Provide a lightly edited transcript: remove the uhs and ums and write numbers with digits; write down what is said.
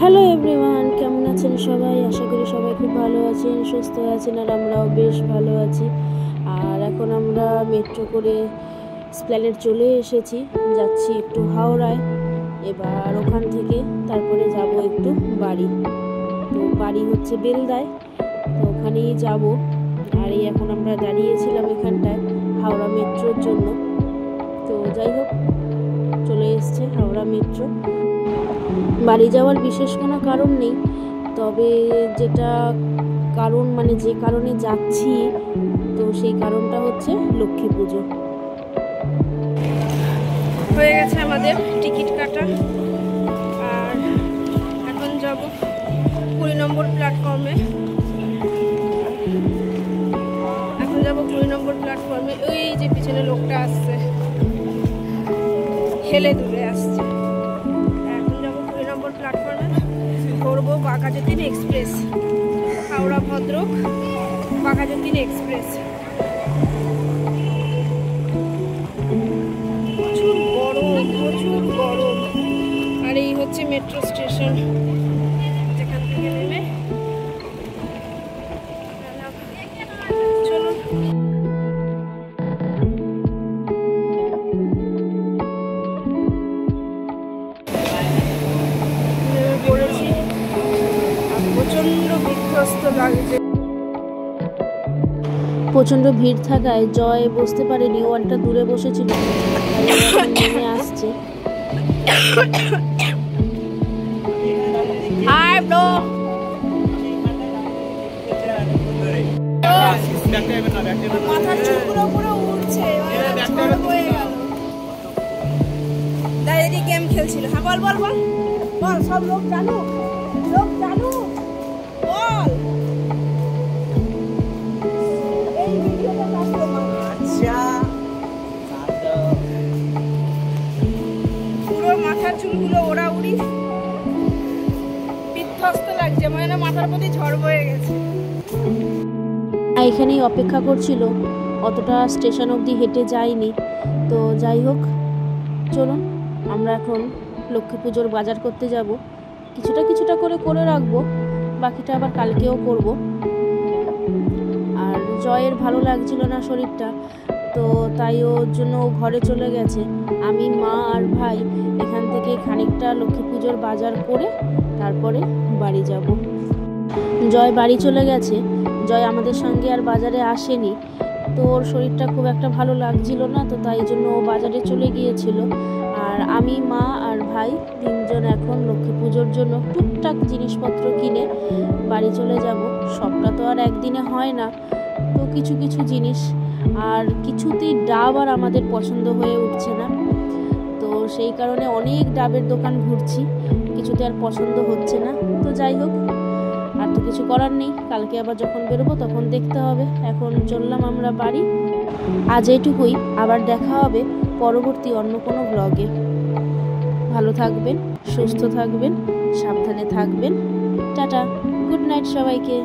Hello everyone, কেমন আছেন সবাই? আশা করি সবাই খুব ভালো আছেন, সুস্থ আছেন, আর আমরাও বেশ ভালো আছি। আর এখন আমরা মেট্রো করে এসপ্ল্যানেড চলে এসেছি, যাচ্ছি একটু হাওড়ায়। এবার ওখান থেকে তারপরে যাব একটু বাড়ি। তো বাড়ি হচ্ছে বেলদায়, তো ওখানেই যাব। আর এই এখন আমরা দাঁড়িয়েছিলাম এখানটায় হাওড়া মেট্রোর জন্য। তো যাই হোক, চলে এসছে হাওড়া মেট্রো। বাড়ি যাওয়ার বিশেষ কোনো কারণ নেই, তবে যেটা কারণ মানে যে কারণে যাচ্ছি, তো সেই কারণটা হচ্ছে লক্ষ্মী পুজো। হয়ে গেছে আমাদের টিকিট কাটা, আর এখন যাব 20 নম্বর প্ল্যাটফর্মে। ওই যে পিছনে লোকটা আসছে, হেলে দূরে আসছে। প্ল্যাটফর্মে ধরবো বাঘাযতীন এক্সপ্রেস, হাওড়া ভদ্রক বাঘাযতীন এক্সপ্রেস। প্রচুর গরম। আর এই হচ্ছে মেট্রো স্টেশন, যেখান থেকে নেমে চলুন। প্রচন্ড ভিড় থাকায় জয় বসতে পারেনি, ও একটা দূরে বসেছিল, নেমে আসছে। মাথার চুলগুলো পুরো উড়ছে, গেম খেলছিল। হ্যাঁ বল বল বল বল, সব লোক জানুক বল। পুরো মাথার চুলগুলো ওড়াউড়ি, বিধ্বস্ত লাগছে, মানে মাথার প্রতি ঝড় বয়ে গেছে। এখানেই অপেক্ষা করছিল, অতটা স্টেশন অবধি হেঁটে যায়নি। তো যাই হোক, চলুন আমরা এখন লক্ষ্মী পুজোর বাজার করতে যাব। কিছুটা করে রাখবো, বাকিটা আবার কালকেও করব। আর জয়ের ভালো লাগছিল না শরীরটা, তো তাই ওর জন্য ও ঘরে চলে গেছে। আমি, মা আর ভাই এখান থেকে খানিকটা লক্ষ্মী পুজোর বাজার করে তারপরে বাড়ি যাব। জয় বাড়ি চলে গেছে, জয় আমাদের সঙ্গে আর বাজারে আসেনি। তো ওর শরীরটা খুব একটা ভালো লাগছিল না, তো তাই জন্য ও বাজারে চলে গিয়েছিল। আর আমি, মা আর ভাই তিনজন এখন লক্ষ্মী পুজোর জন্য টুকটাক জিনিসপত্র কিনে বাড়ি চলে যাব। সবটা তো আর একদিনে হয় না, তো কিছু জিনিস, আর কিছুতেই ডাব আর আমাদের পছন্দ হয়ে উঠছে না। তো সেই কারণে অনেক ডাবের দোকান ঘুরছি, কিছুতে আর পছন্দ হচ্ছে না। তো যাই হোক, আর তো কিছু করার নেই, কালকে আবার যখন বেরোবো তখন দেখতে হবে। এখন চললাম আমরা বাড়ি। আজ এইটুকুই, আবার দেখা হবে পরবর্তী অন্য কোনো ব্লগে। ভালো থাকবেন, সুস্থ থাকবেন, সাবধানে থাকবেন। টাটা, গুড নাইট সবাইকে।